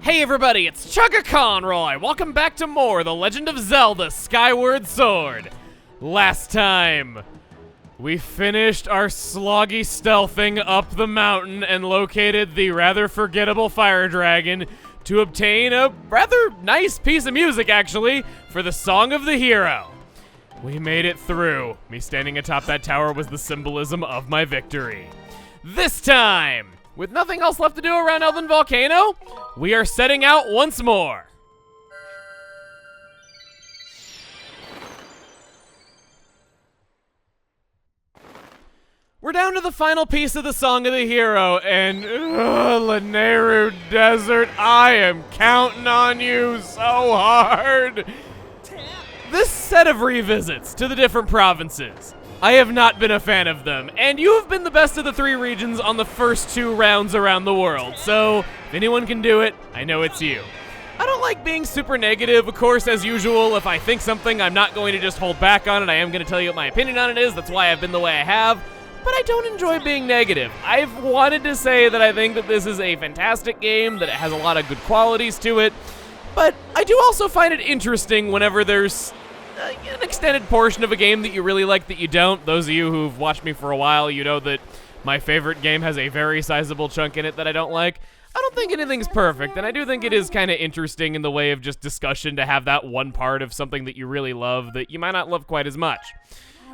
Hey everybody, it's Chugga Conroy! Welcome back to more The Legend of Zelda Skyward Sword. Last time, we finished our sloggy stealthing up the mountain and located the rather forgettable fire dragon to obtain a rather nice piece of music, actually, for the Song of the Hero. We made it through. Me standing atop that tower was the symbolism of my victory. This time, with nothing else left to do around Elven Volcano, we are setting out once more. We're down to the final piece of the Song of the Hero, and Lanayru Desert, I am counting on you so hard. This set of revisits to the different provinces, I have not been a fan of them, and you have been the best of the three regions on the first 2 rounds around the world, so if anyone can do it, I know it's you. I don't like being super negative, of course, as usual. If I think something, I'm not going to just hold back on it. I am going to tell you what my opinion on it is. That's why I've been the way I have, but I don't enjoy being negative. I've wanted to say that I think that this is a fantastic game, that it has a lot of good qualities to it, but I do also find it interesting whenever there's an extended portion of a game that you really like that you don't. Those of you who've watched me for a while, you know that my favorite game has a very sizable chunk in it that I don't like. I don't think anything's perfect, and I do think it is kind of interesting in the way of just discussion to have that one part of something that you really love that you might not love quite as much.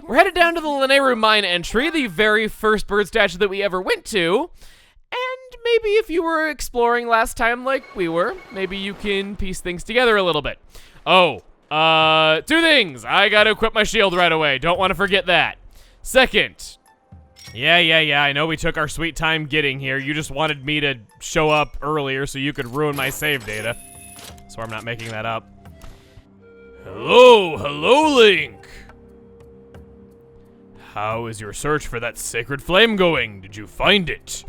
We're headed down to the Lanayru mine entry, the very first bird statue that we ever went to, and maybe if you were exploring last time like we were, maybe you can piece things together a little bit. Oh, 2 things. I gotta equip my shield right away. Don't want to forget that. Second, yeah, I know we took our sweet time getting here. You just wanted me to show up earlier so you could ruin my save data. So I'm not making that up. Hello, Link. How is your search for that sacred flame going? Did you find it?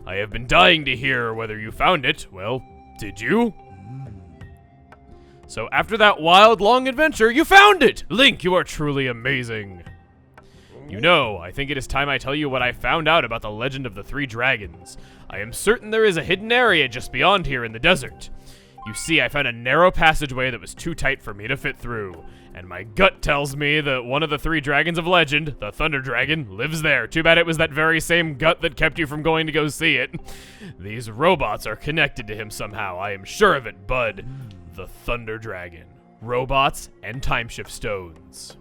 I have been dying to hear whether you found it. Well, did you? So after that wild, long adventure, you found it! Link, you are truly amazing. You know, I think it is time I tell you what I found out about the legend of the 3 dragons. I am certain there is a hidden area just beyond here in the desert. You see, I found a narrow passageway that was too tight for me to fit through, and my gut tells me that one of the 3 dragons of legend, the Thunder Dragon, lives there. Too bad it was that very same gut that kept you from going to go see it. These robots are connected to him somehow, I am sure of it, bud. The Thunder Dragon, robots, and time shift stones.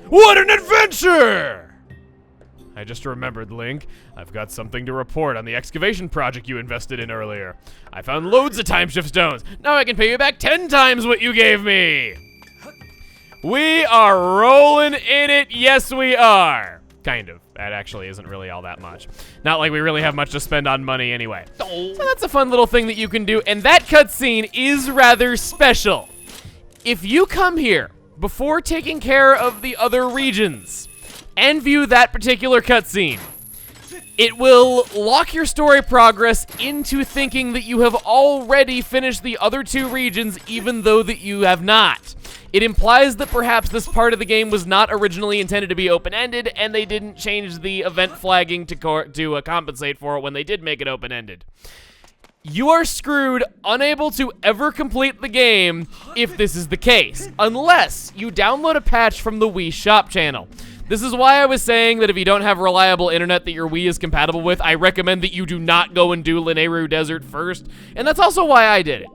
What an adventure! I just remembered, Link. I've got something to report on the excavation project you invested in earlier. I found loads of time shift stones. Now I can pay you back 10 times what you gave me. We are rolling in it. Yes, we are. Kind of. That actually isn't really all that much. Not like we really have much to spend on money anyway. So that's a fun little thing that you can do, and that cutscene is rather special. If you come here before taking care of the other regions and view that particular cutscene, it will lock your story progress into thinking that you have already finished the other 2 regions, even though that you have not. It implies that perhaps this part of the game was not originally intended to be open-ended, and they didn't change the event flagging to compensate for it when they did make it open-ended. You are screwed, unable to ever complete the game if this is the case, unless you download a patch from the Wii Shop channel. This is why I was saying that if you don't have reliable internet that your Wii is compatible with, I recommend that you do not go and do Lanayru Desert first, and that's also why I did it.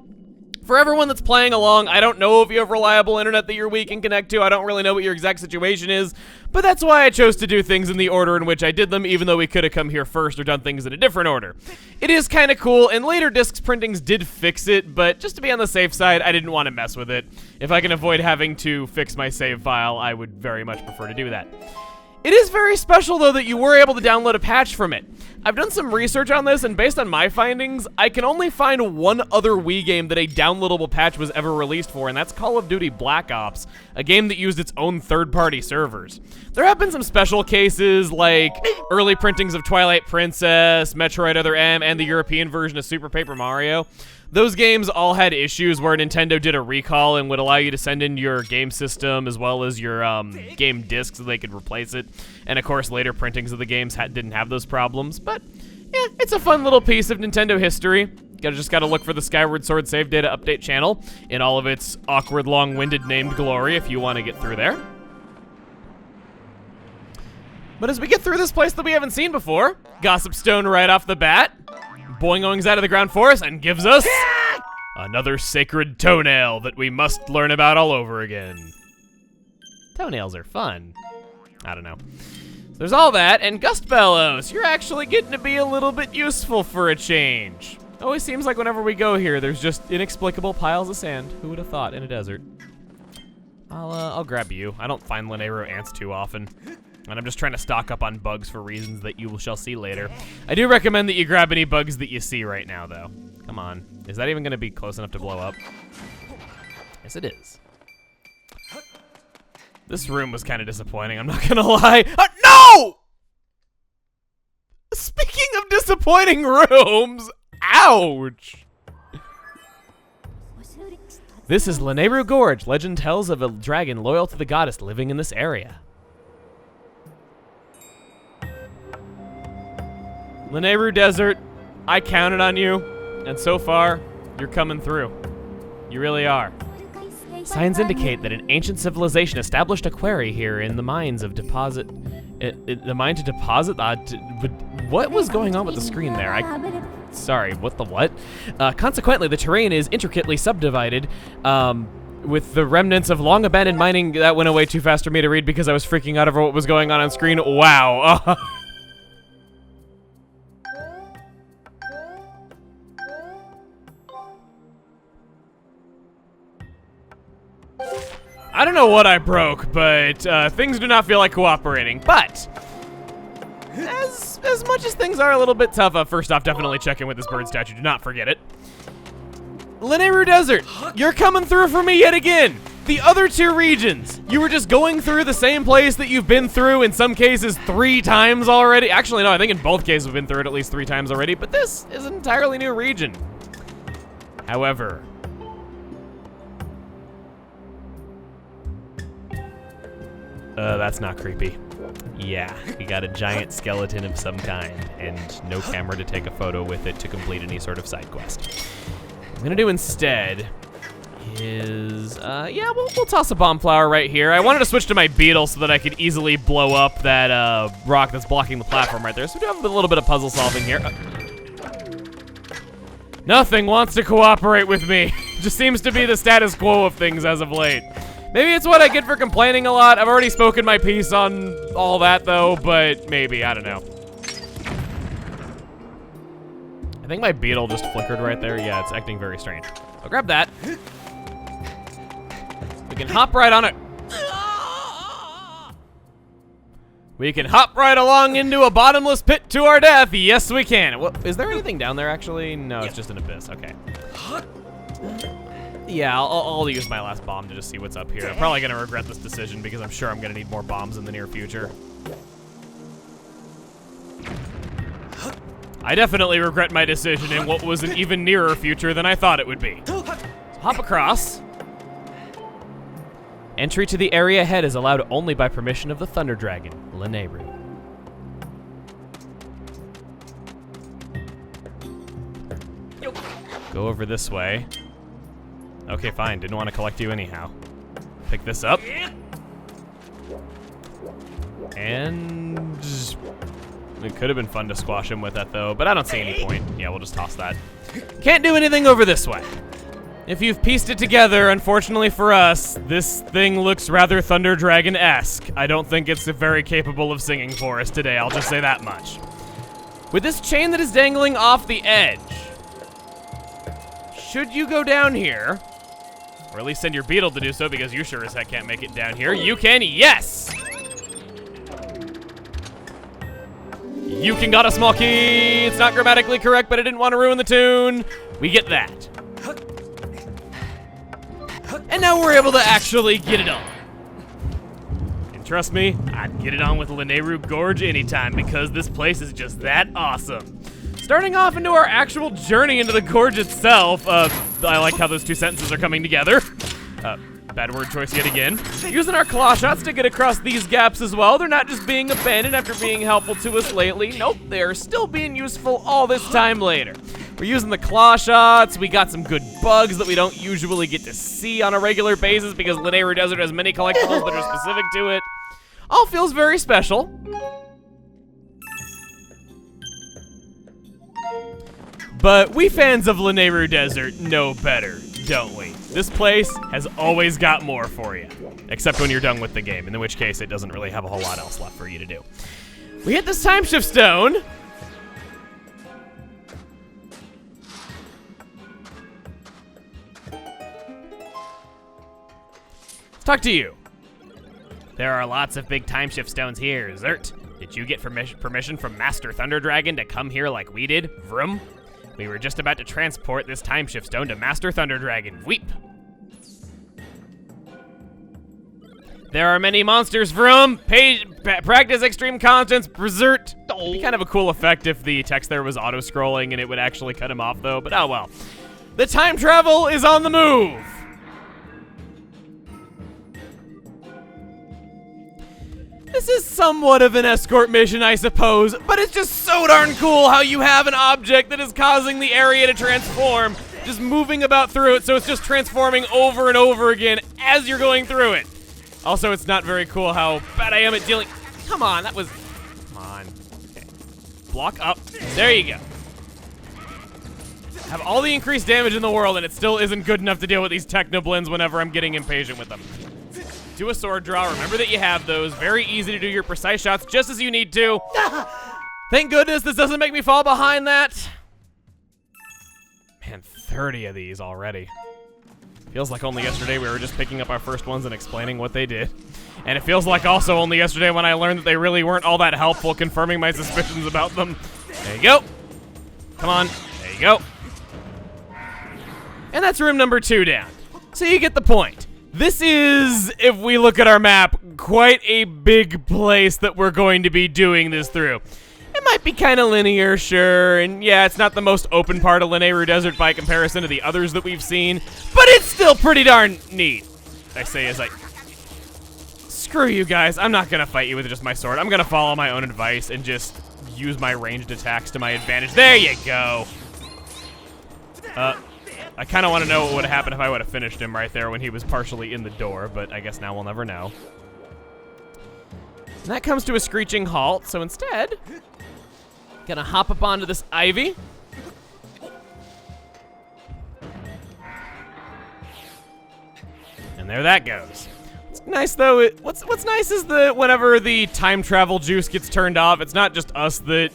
For everyone that's playing along, I don't know if you have reliable internet that your Wii can connect to. I don't really know what your exact situation is, but that's why I chose to do things in the order in which I did them, even though we could have come here first or done things in a different order. It is kind of cool, and later discs printings did fix it, but just to be on the safe side, I didn't want to mess with it. If I can avoid having to fix my save file, I would very much prefer to do that. It is very special, though, that you were able to download a patch from it. I've done some research on this, and based on my findings, I can only find one other Wii game that a downloadable patch was ever released for, and that's Call of Duty Black Ops, a game that used its own third-party servers. There have been some special cases, like early printings of Twilight Princess, Metroid Other M, and the European version of Super Paper Mario. Those games all had issues where Nintendo did a recall and would allow you to send in your game system as well as your game disc so they could replace it. And of course, later printings of the games didn't have those problems. But yeah, it's a fun little piece of Nintendo history. Just gotta look for the Skyward Sword save data update channel in all of its awkward, long-winded named glory if you want to get through there. But as we get through this place that we haven't seen before, Gossip Stone right off the bat, boing-oings out of the ground forest and gives us another sacred toenail that we must learn about all over again. Toenails are fun. I don't know. So there's all that, and Gust Bellows. You're actually getting to be a little bit useful for a change. Always seems like whenever we go here, there's just inexplicable piles of sand. Who would have thought in a desert? I'll grab you. I don't find Lanayru ants too often. And I'm just trying to stock up on bugs for reasons that you shall see later. I do recommend that you grab any bugs that you see right now, though. Come on. Is that even going to be close enough to blow up? Yes, it is. This room was kind of disappointing, I'm not going to lie. No! Speaking of disappointing rooms, ouch! This is Lanayru Gorge. Legend tells of a dragon loyal to the goddess living in this area. Lanayru Desert, I counted on you, and so far, you're coming through. You really are. Signs indicate that an ancient civilization established a quarry here in the mines of deposit. The mine to deposit? What was going on with the screen there? Sorry, what the what? Consequently, the terrain is intricately subdivided, with the remnants of long abandoned mining. That went away too fast for me to read because I was freaking out over what was going on screen. Wow. I don't know what I broke, but things do not feel like cooperating. But as much as things are a little bit tough, first off, definitely check in with this bird statue. Do not forget it. Lanayru Desert, you're coming through for me yet again. The other two regions, you were just going through the same place that you've been through in some cases 3 times already. Actually, no, I think in both cases we've been through it at least 3 times already, but this is an entirely new region. However, that's not creepy. Yeah, we got a giant skeleton of some kind, and no camera to take a photo with it to complete any sort of side quest. What I'm gonna do instead is, yeah, we'll toss a bomb flower right here. I wanted to switch to my beetle so that I could easily blow up that rock that's blocking the platform right there. So we do have a little bit of puzzle solving here. Nothing wants to cooperate with me. Just seems to be the status quo of things as of late. Maybe it's what I get for complaining a lot. I've already spoken my piece on all that though, but maybe, I don't know. I think my beetle just flickered right there. Yeah, it's acting very strange. I'll grab that. We can hop right on it. We can hop right along into a bottomless pit to our death. Yes, we can. Well, is there anything down there actually? No, it's just an abyss. Okay. Yeah, I'll use my last bomb to just see what's up here. I'm probably gonna regret this decision because I'm sure I'm gonna need more bombs in the near future. I definitely regret my decision in what was an even nearer future than I thought it would be. So hop across. Entry to the area ahead is allowed only by permission of the Thunder Dragon, Lanayru. Go over this way. Okay, fine. Didn't want to collect you anyhow. Pick this up. And it could have been fun to squash him with that though, but I don't see any point. Yeah, we'll just toss that. Can't do anything over this way. If you've pieced it together, unfortunately for us, this thing looks rather Thunder Dragon-esque. I don't think it's very capable of singing for us today, I'll just say that much. With this chain that is dangling off the edge, should you go down here, or at least send your beetle to do so because you sure as heck can't make it down here, you can, yes! You can got a small key. It's not grammatically correct, but I didn't want to ruin the tune. We get that. And now we're able to actually get it on. And trust me, I'd get it on with Lanayru Gorge anytime because this place is just that awesome. Starting off into our actual journey into the gorge itself, I like how those two sentences are coming together. Bad word choice yet again. Using our claw shots to get across these gaps as well. They're not just being abandoned after being helpful to us lately. Nope, they are still being useful all this time later. We're using the claw shots. We got some good bugs that we don't usually get to see on a regular basis because Lanayru Desert has many collectibles that are specific to it. All feels very special. But we fans of Lanayru Desert know better, don't we? This place has always got more for you. Except when you're done with the game, in which case it doesn't really have a whole lot else left for you to do. We hit this time shift stone. Let's talk to you. There are lots of big time shift stones here, Zert. Did you get permission from Master Thunder Dragon to come here like we did? Vroom. We were just about to transport this time shift stone to Master Thunder Dragon. Weep. There are many monsters. Vroom. Practice extreme constants. Berserk. It'd be kind of a cool effect if the text there was auto-scrolling and it would actually cut him off, though. But oh well. The time travel is on the move. This is somewhat of an escort mission, I suppose, but it's just so darn cool how you have an object that is causing the area to transform, just moving about through it, so it's just transforming over and over again as you're going through it. Also, it's not very cool how bad I am at dealing. Come on, that was. Come on. Okay. Block up. There you go. Have all the increased damage in the world, and it still isn't good enough to deal with these Technoblins whenever I'm getting impatient with them. Do a sword draw. Remember that you have those. Very easy to do your precise shots just as you need to. Thank goodness this doesn't make me fall behind that. Man, 30 of these already. Feels like only yesterday we were just picking up our first ones and explaining what they did. And it feels like also only yesterday when I learned that they really weren't all that helpful, confirming my suspicions about them. There you go. Come on. There you go. And that's room number 2 down. So you get the point. This is, if we look at our map, quite a big place that we're going to be doing this through. It might be kind of linear, sure, and yeah, it's not the most open part of Lanayru Desert by comparison to the others that we've seen, but it's still pretty darn neat. I say as I... Screw you guys, I'm not gonna fight you with just my sword. I'm gonna follow my own advice and just use my ranged attacks to my advantage. There you go. I kind of want to know what would have happened if I would have finished him right there when he was partially in the door, but I guess now we'll never know. And that comes to a screeching halt, so instead, gonna hop up onto this ivy. And there that goes. What's nice though, what's nice is that whenever the time travel juice gets turned off, it's not just us that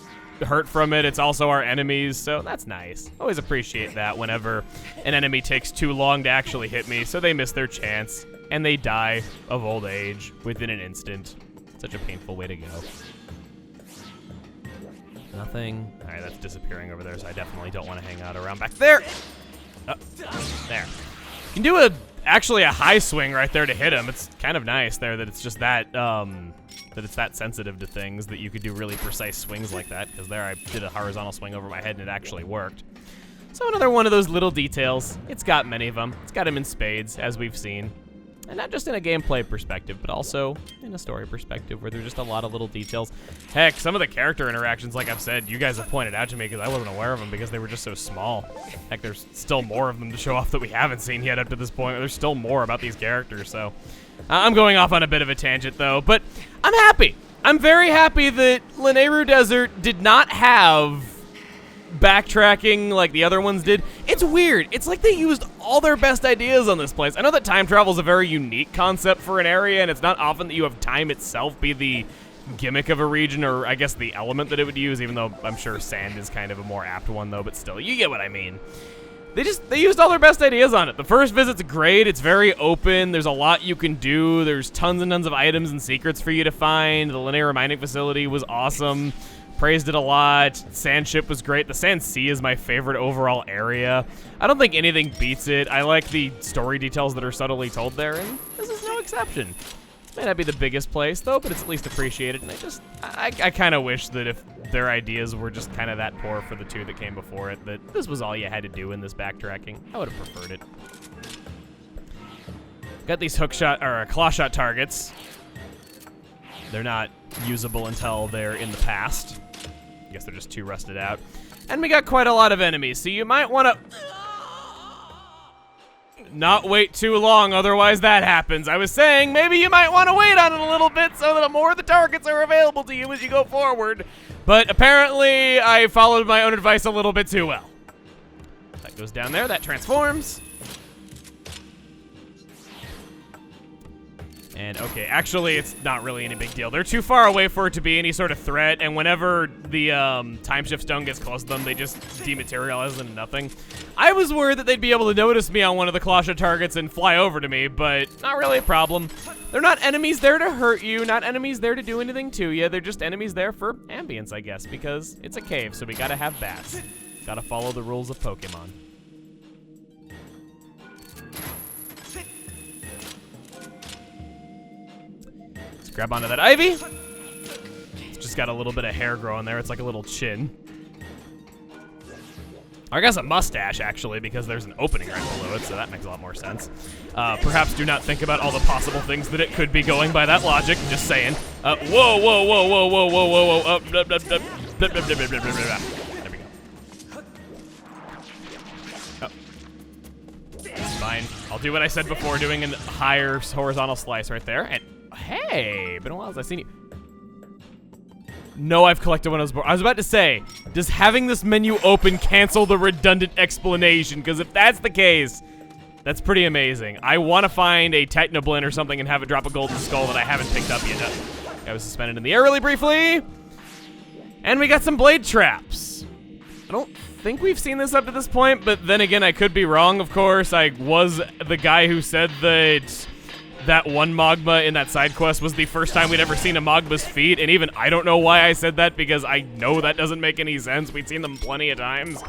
hurt from it, it's also our enemies, so that's nice. Always appreciate that whenever an enemy takes too long to actually hit me, so they miss their chance, and they die of old age within an instant. Such a painful way to go. Nothing. Alright, that's disappearing over there, so I definitely don't want to hang out around back there. Oh, there. You can do actually a high swing right there to hit him. It's kind of nice there that it's just that, that it's that sensitive to things that you could do really precise swings like that, because there I did a horizontal swing over my head and it actually worked. So another one of those little details. It's got many of them. It's got them in spades, as we've seen. And not just in a gameplay perspective, but also in a story perspective, where there's just a lot of little details. Heck, some of the character interactions, like I've said, you guys have pointed out to me because I wasn't aware of them because they were just so small. Heck, there's still more of them to show off that we haven't seen yet up to this point. There's still more about these characters, so... I'm going off on a bit of a tangent, though, but I'm happy. I'm very happy that Lanayru Desert did not have backtracking like the other ones did. It's weird. It's like they used all their best ideas on this place. I know that time travel is a very unique concept for an area, and it's not often that you have time itself be the gimmick of a region, or I guess the element that it would use, even though I'm sure sand is kind of a more apt one, though, but still, you get what I mean. They used all their best ideas on it. The first visit's great. It's very open. There's a lot you can do. There's tons and tons of items and secrets for you to find. The Lanayru mining facility was awesome. Praised it a lot. Sand ship was great. The Sand Sea is my favorite overall area. I don't think anything beats it. I like the story details that are subtly told there, and this is no exception. It may not be the biggest place, though, but it's at least appreciated, and I kind of wish that if their ideas were just kind of that poor for the two that came before it, that this was all you had to do in this backtracking. I would have preferred it. Got these hook shot, or claw shot targets. They're not usable until they're in the past. I guess they're just too rusted out. And we got quite a lot of enemies, so you might want to not wait too long, otherwise that happens. I was saying maybe you might want to wait on it a little bit so that more of the targets are available to you as you go forward. But apparently I followed my own advice a little bit too well. That goes down there, that transforms. And okay, actually it's not really any big deal. They're too far away for it to be any sort of threat, and whenever the time shift stone gets close to them, they just dematerialize into nothing. I was worried that they'd be able to notice me on one of the Colossia targets and fly over to me, but not really a problem. They're not enemies there to hurt you, not enemies there to do anything to you. They're just enemies there for ambience, I guess, because it's a cave, so we gotta have bats. Gotta follow the rules of Pokemon. Grab onto that ivy. It's just got a little bit of hair growing there. It's like a little chin. I guess a mustache, actually, because there's an opening right below it, so that makes a lot more sense. Perhaps do not think about all the possible things that it could be going by that logic. Just saying. Whoa, whoa, whoa, whoa, whoa, whoa, whoa, whoa. There we go. Oh. It's fine. I'll do what I said before, doing a higher horizontal slice right there. And hey, been a while since I've seen you. No, I've collected one of those. I was about to say, does having this menu open cancel the redundant explanation? Because if that's the case, that's pretty amazing. I want to find a Technoblin or something and have it drop a golden skull that I haven't picked up yet. I was suspended in the air really briefly. And we got some blade traps. I don't think we've seen this up to this point, but then again, I could be wrong, of course. I was the guy who said that one Magma in that side quest was the first time we'd ever seen a Magma's feet, and even I don't know why I said that, because I know that doesn't make any sense. We'd seen them plenty of times.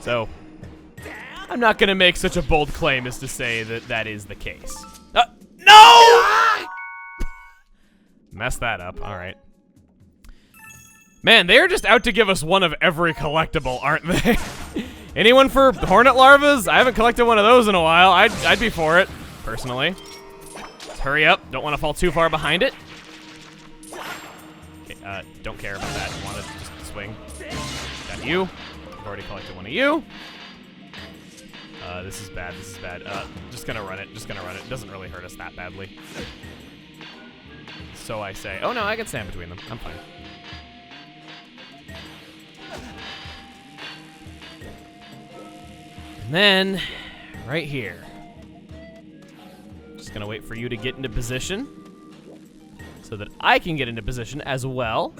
So, I'm not gonna make such a bold claim as to say that that is the case. No! Messed that up, alright. Man, they're just out to give us one of every collectible, aren't they? Anyone for hornet larvas? I haven't collected one of those in a while. I'd be for it, personally. Hurry up, don't want to fall too far behind it. Okay, don't care about that, want to just swing. Got you, I've already collected one of you. This is bad, this is bad. Just gonna run it, It doesn't really hurt us that badly. So I say. Oh no, I can stand between them, I'm fine. And then, right here. Just gonna wait for you to get into position so that I can get into position as well.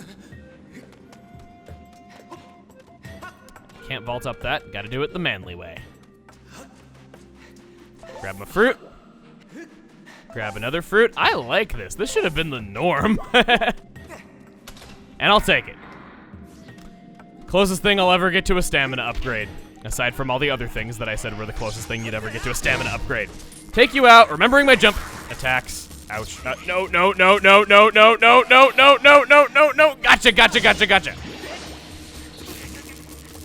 Can't vault up that, gotta do it the manly way. Grab my fruit. Grab another fruit. I like this. This should have been the norm. And I'll take it. Closest thing I'll ever get to a stamina upgrade. Aside from all the other things that I said were the closest thing you'd ever get to a stamina upgrade. Take you out, remembering my jump attacks. Ouch. No, no, no, no, no, no, no, no, no, no, no, no, no. Gotcha, gotcha, gotcha, gotcha.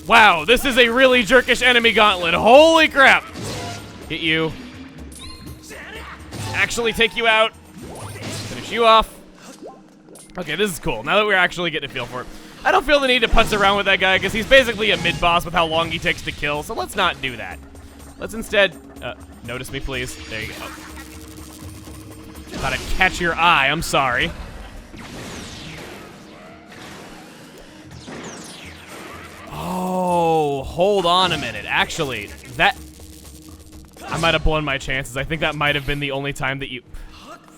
Wow, this is a really jerkish enemy gauntlet. Holy crap. Hit you. Actually take you out. Finish you off. Okay, this is cool. Now that we're actually getting a feel for it. I don't feel the need to putz around with that guy because he's basically a mid-boss with how long he takes to kill, so let's not do that. Let's instead, notice me please. There you go. Thought I'd catch your eye, I'm sorry. Oh, hold on a minute. Actually, that... I might have blown my chances. I think that might have been the only time that you...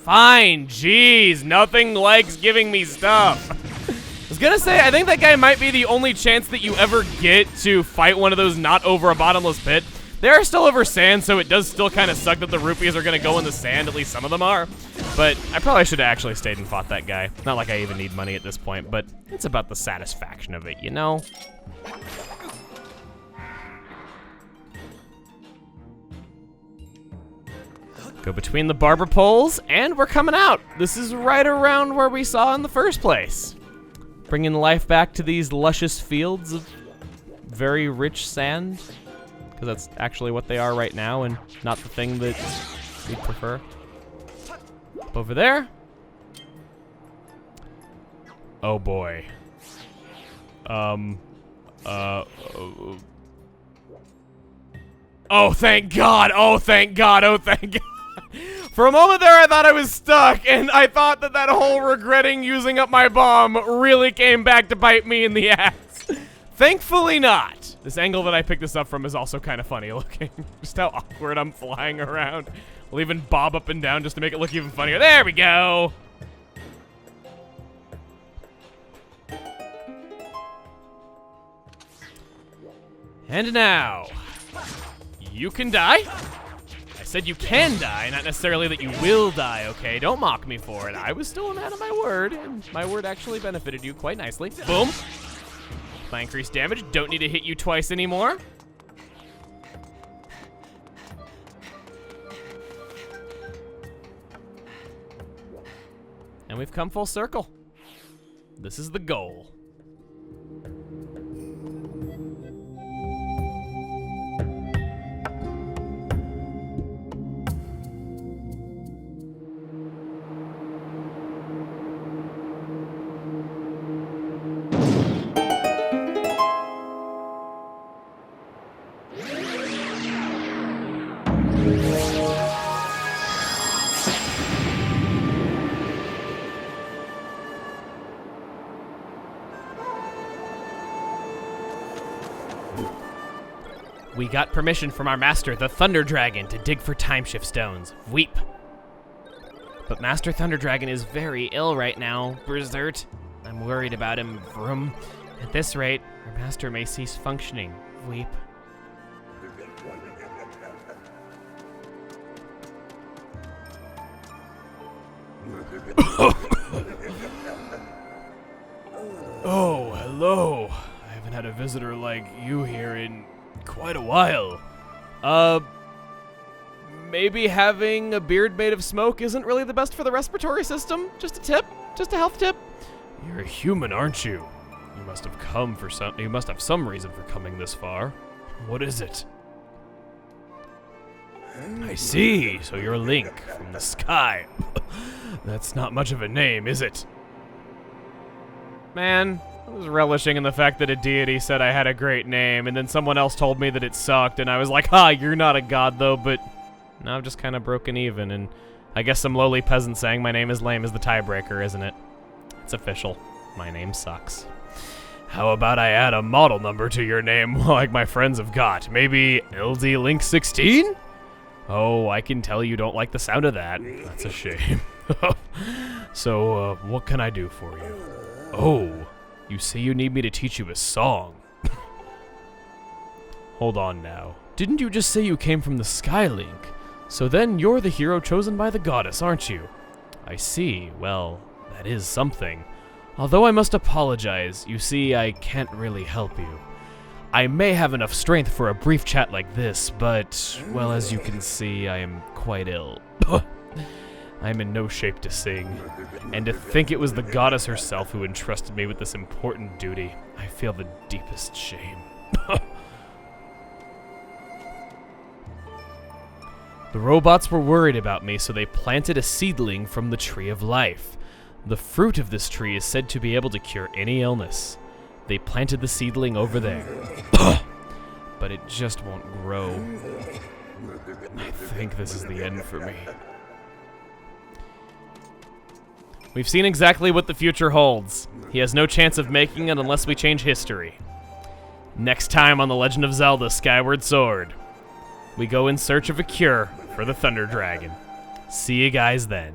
Fine, jeez, nothing likes giving me stuff. I was gonna say, I think that guy might be the only chance that you ever get to fight one of those not over a bottomless pit. They are still over sand, so it does still kind of suck that the rupees are gonna go in the sand, at least some of them are. But I probably should have actually stayed and fought that guy. Not like I even need money at this point, but it's about the satisfaction of it, you know? Go between the barber poles, and we're coming out. This is right around where we saw in the first place. Bringing life back to these luscious fields of very rich sand. Because that's actually what they are right now, and not the thing that we'd prefer. Up over there. Oh boy. Oh, thank God! Oh, thank God! Oh, thank God! For a moment there, I thought I was stuck, and I thought that whole regretting using up my bomb really came back to bite me in the ass. Thankfully not. This angle that I picked this up from is also kind of funny looking. Just how awkward I'm flying around. We'll even bob up and down just to make it look even funnier. There we go! And now, you can die? I said you can die, not necessarily that you will die, okay? Don't mock me for it. I was still a man of my word, and my word actually benefited you quite nicely. Boom. My increased damage, don't need to hit you twice anymore. And we've come full circle. This is the goal. We got permission from our master, the Thunder Dragon, to dig for timeshift stones. Weep. But Master Thunder Dragon is very ill right now, Berserk. I'm worried about him, Vroom. At this rate, our master may cease functioning. Weep. Oh, hello. I haven't had a visitor like you here in quite a while. Maybe having a beard made of smoke isn't really the best for the respiratory system? Just a tip? Just a health tip? You're a human, aren't you? You must have come for you must have some reason for coming this far. What is it? I see, so you're Link from the sky. That's not much of a name, is it? Man, I was relishing in the fact that a deity said I had a great name, and then someone else told me that it sucked, and I was like, ha, you're not a god though, but now I've just kind of broken even, and I guess some lowly peasant saying my name is lame is the tiebreaker, isn't it? It's official. My name sucks. How about I add a model number to your name like my friends have got? Maybe LD Link 16? Oh, I can tell you don't like the sound of that. That's a shame. So, what can I do for you? Oh, you say you need me to teach you a song. Hold on now. Didn't you just say you came from the Sky Link? So then you're the hero chosen by the goddess, aren't you? I see. Well, that is something. Although I must apologize, you see, I can't really help you. I may have enough strength for a brief chat like this, but, well, as you can see, I am quite ill. I am in no shape to sing, and to think it was the goddess herself who entrusted me with this important duty, I feel the deepest shame. The robots were worried about me, so they planted a seedling from the Tree of Life. The fruit of this tree is said to be able to cure any illness. They planted the seedling over there. But it just won't grow. I think this is the end for me. We've seen exactly what the future holds. He has no chance of making it unless we change history. Next time on The Legend of Zelda: Skyward Sword, we go in search of a cure for the Thunder Dragon. See you guys then.